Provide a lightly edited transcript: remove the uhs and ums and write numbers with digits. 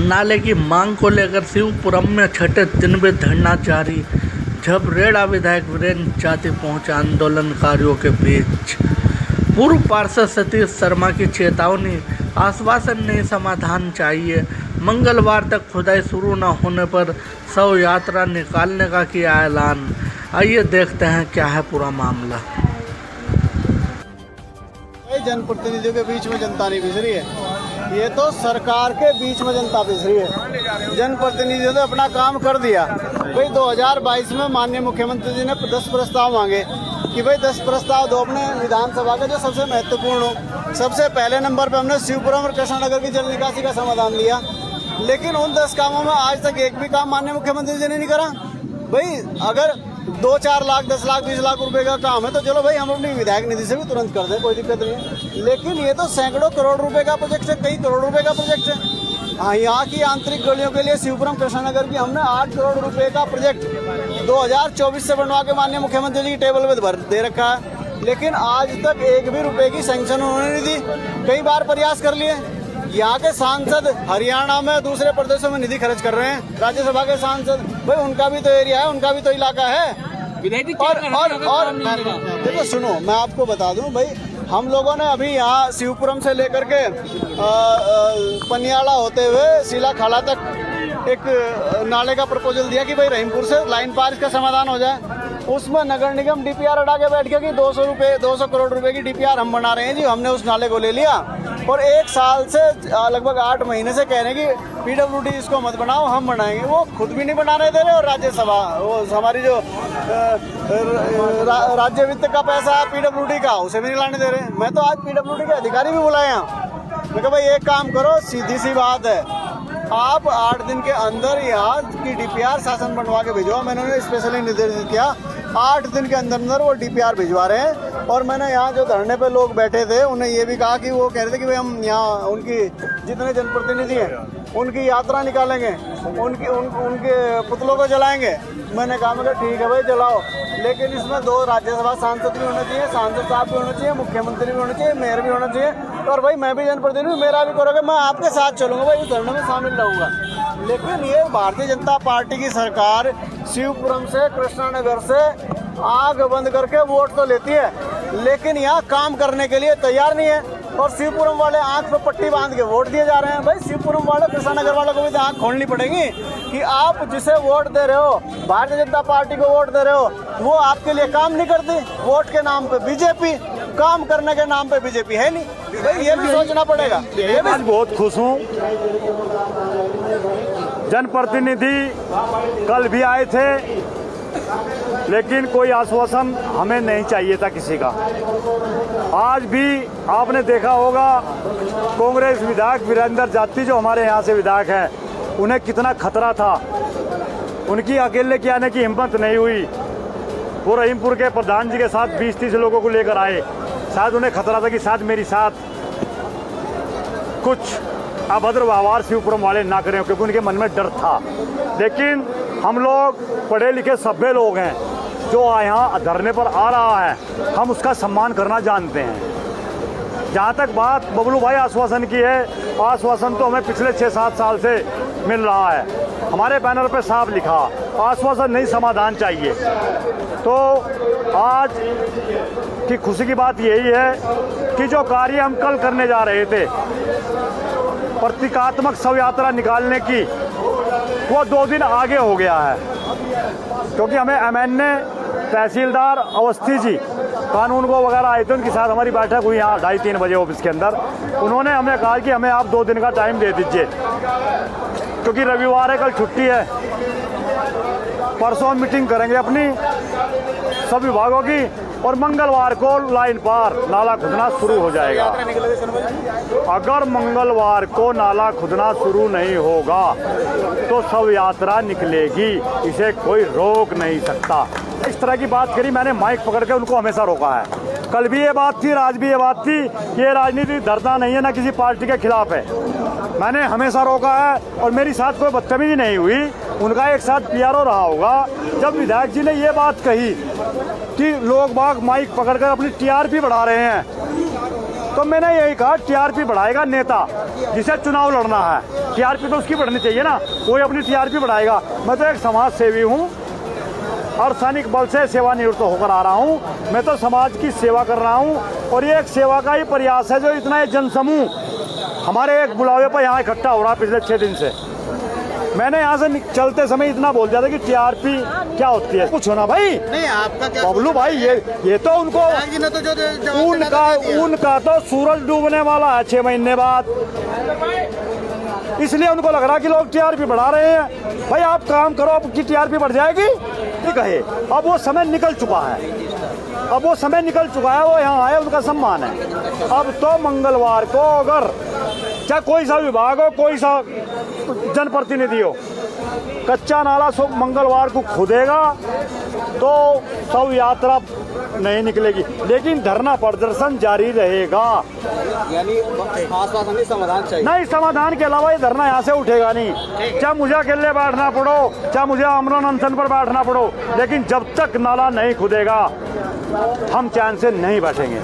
नाले की मांग को लेकर शिवपुरम में छठे दिन भी धरना जारी। झबरेड़ा विधायक वीरेंद्र जाति पहुंचे आंदोलनकारियों के बीच। पूर्व पार्षद सतीश शर्मा की चेतावनी, आश्वासन नहीं समाधान चाहिए। मंगलवार तक खुदाई शुरू न होने पर शव यात्रा निकालने का किया ऐलान। आइए देखते हैं क्या है पूरा मामला। जनप्रतिनिधियों के बीच में जनता नहीं पिस रही है, ये तो सरकार के बीच में जनता पिस रही है। जनप्रतिनिधियों ने अपना काम कर दिया। भाई 2022 में माननीय मुख्यमंत्री जी ने 10 प्रस्ताव मांगे कि भाई 10 प्रस्ताव दो अपने विधानसभा के जो सबसे महत्वपूर्ण हो। सबसे पहले नंबर पे हमने शिवपुरम और कृष्णानगर की जल निकासी का समाधान दिया, लेकिन उन 10 कामों में आज तक एक भी काम माननीय मुख्यमंत्री जी ने नहीं करा। भाई अगर 2-4 लाख 10 लाख 20 लाख रुपए का काम है तो चलो भाई हम अपनी विधायक निधि से भी तुरंत कर दें, कोई दिक्कत नहीं है। लेकिन ये तो सैकड़ों करोड़ रुपए का प्रोजेक्ट है, कई करोड़ रुपए का प्रोजेक्ट है। हाँ, यहाँ की आंतरिक गलियों के लिए शिवपुरम कृष्णानगर की हमने 8 करोड़ रुपए का प्रोजेक्ट 2024 से बनवा के माननीय मुख्यमंत्री जी की टेबल पे भर दे रखा है, लेकिन आज तक एक भी रुपए की सैंक्शन उन्होंने नहीं दी। कई बार प्रयास कर लिए। यहाँ के सांसद हरियाणा में दूसरे प्रदेशों में निधि खर्च कर रहे हैं, राज्यसभा के सांसद, भाई उनका भी तो एरिया है, उनका भी तो इलाका है। और देखो सुनो, मैं आपको बता दूं भाई, हम लोगों ने अभी यहाँ शिवपुरम से लेकर के पनियाला होते हुए सीला खाला तक एक नाले का प्रपोजल दिया कि भाई रहीमपुर से लाइन पार का समाधान हो जाए। उसमें नगर निगम डीपीआर अड़ा के बैठ गया कि 200 करोड़ रुपए की डीपीआर हम बना रहे हैं जी। हमने उस नाले को ले लिया और 1 साल से लगभग 8 महीने से कह रहे हैं कि पीडब्ल्यूडी इसको मत बनाओ, हम बनाएंगे। वो खुद भी नहीं बनाने दे रहे और राज्यसभा वो हमारी जो राज्य वित्त का पैसा है पीडब्ल्यूडी का, उसे भी नहीं लाने दे रहे। मैं तो आज पीडब्ल्यूडी के अधिकारी भी बुलाए यहाँ। मैं कहा भाई एक काम करो, सीधी सी बात है, आप 8 दिन के अंदर यहाँ की डीपीआर शासन बनवा के भिजवा। मैंने उन्हें स्पेशली निर्देशित किया, 8 दिन के अंदर वो डीपीआर भिजवा रहे हैं। और मैंने यहाँ जो धरने पे लोग बैठे थे उन्हें ये भी कहा कि वो कह रहे थे कि भाई हम यहाँ उनकी जितने जनप्रतिनिधि हैं उनकी यात्रा निकालेंगे, उनके पुतलों को जलाएंगे। मैंने कहा मैं ठीक है भाई जलाओ, लेकिन इसमें 2 राज्यसभा सांसद भी होने चाहिए, सांसद साहब भी होने चाहिए, मुख्यमंत्री भी होने चाहिए, मेयर भी होना चाहिए। और भाई मैं भी जनप्रतिनिधि, मेरा भी करोगे, मैं आपके साथ चलूंगा भाई, इस धरने में शामिल रहूंगा। लेकिन ये भारतीय जनता पार्टी की सरकार शिवपुरम से कृष्णानगर से आंख बंद करके वोट तो लेती है, लेकिन यहाँ काम करने के लिए तैयार नहीं है। और शिवपुरम वाले आंख पे पट्टी बांध के वोट दिए जा रहे हैं। भाई शिवपुरम वाले कृष्णानगर वालों को भी आंख खोलनी पड़ेगी कि आप जिसे वोट दे रहे हो, भारतीय जनता पार्टी को वोट दे रहे हो, वो आपके लिए काम नहीं करती। वोट के नाम पे बीजेपी, काम करने के नाम पे बीजेपी है नहीं। भाई ये भी सोचना पड़ेगा। ये भी बहुत खुश हूँ, जनप्रतिनिधि कल भी आए थे, लेकिन कोई आश्वासन हमें नहीं चाहिए था किसी का। आज भी आपने देखा होगा कांग्रेस विधायक वीरेंद्र जाति जो हमारे यहाँ से विधायक हैं, उन्हें कितना खतरा था। उनकी अकेले के आने की हिम्मत नहीं हुई। वो रहीमपुर के प्रधान जी के साथ 20-30 लोगों को लेकर आए। शायद उन्हें खतरा था कि शायद मेरी साथ कुछ अभद्र व्यवहार शिवपुरम वाले ना करें, क्योंकि उनके मन में डर था। लेकिन हम लोग पढ़े लिखे सभ्य लोग हैं, जो यहाँ धरने पर आ रहा है हम उसका सम्मान करना जानते हैं। जहाँ तक बात बबलू भाई आश्वासन की है, आश्वासन तो हमें पिछले 6-7 साल से मिल रहा है। हमारे बैनर पे साफ लिखा, आश्वासन नहीं समाधान चाहिए। तो आज की खुशी की बात यही है कि जो कार्य हम कल करने जा रहे थे, प्रतीकात्मक शव यात्रा निकालने की, वो 2 दिन आगे हो गया है। क्योंकि हमें एमएनए तहसीलदार अवस्थी जी कानून को वगैरह आए थे, उनके साथ हमारी बैठक हुई यहाँ 2:30-3 बजे ऑफिस के अंदर। उन्होंने हमें कहा कि हमें आप 2 दिन का टाइम दे दीजिए, क्योंकि रविवार है, कल छुट्टी है। परसों हम मीटिंग करेंगे अपनी सब विभागों की, और मंगलवार को लाइन पार नाला खुदना शुरू हो जाएगा। अगर मंगलवार को नाला खुदना शुरू नहीं होगा तो शव यात्रा निकलेगी, इसे कोई रोक नहीं सकता। इस तरह की बात करी, मैंने माइक पकड़ के उनको हमेशा रोका है। कल भी ये बात थी, आज भी ये बात थी। ये राजनीति धरना नहीं है, ना किसी पार्टी के खिलाफ है। मैंने हमेशा रोका है और मेरी साथ कोई बदतमीजी नहीं हुई। उनका एक साथ पीआरओ रहा होगा। जब विधायक जी ने ये बात कही कि लोग बाग माइक पकड़कर अपनी टीआरपी बढ़ा रहे हैं, तो मैंने यही कहा टीआरपी बढ़ाएगा नेता जिसे चुनाव लड़ना है, टीआरपी तो उसकी बढ़नी चाहिए ना, कोई अपनी टीआरपी बढ़ाएगा। मैं तो एक समाज सेवी हूँ और सैनिक बल से सेवानिवृत्त होकर आ रहा हूँ। मैं तो समाज की सेवा कर रहा हूँ और ये एक सेवा का ही प्रयास है जो इतना जनसमूह हमारे एक बुलावे पर यहाँ इकट्ठा हो रहा है पिछले 6 दिन से। मैंने यहाँ से चलते समय इतना बोल दिया था कि टीआरपी क्या होती है। कुछ होना भाई नहीं आपका क्या बबलू भाई, ये तो उनको तो जो उनका तो सूरज डूबने वाला है 6 महीने बाद, इसलिए उनको लग रहा कि लोग टीआरपी बढ़ा रहे हैं। भाई आप काम करो, आपकी टीआरपी बढ़ जाएगी ठीक है। अब वो समय निकल चुका है, अब वो समय निकल चुका है, वो यहाँ आए उनका सम्मान है। अब तो मंगलवार को अगर चाहे कोई सा विभाग हो, कोई सा जनप्रतिनिधि हो, कच्चा नाला सब मंगलवार को खुदेगा तो शव यात्रा नहीं निकलेगी, लेकिन धरना प्रदर्शन जारी रहेगा। यानी आश्वासन नहीं, समाधान चाहिए। नहीं, समाधान के अलावा ये धरना यहाँ से उठेगा नहीं। चाहे मुझे अकेले बैठना पड़ो, चाहे मुझे आमरण अनशन पर बैठना पड़ो, लेकिन जब तक नाला नहीं खुदेगा हम चैन से नहीं बैठेंगे।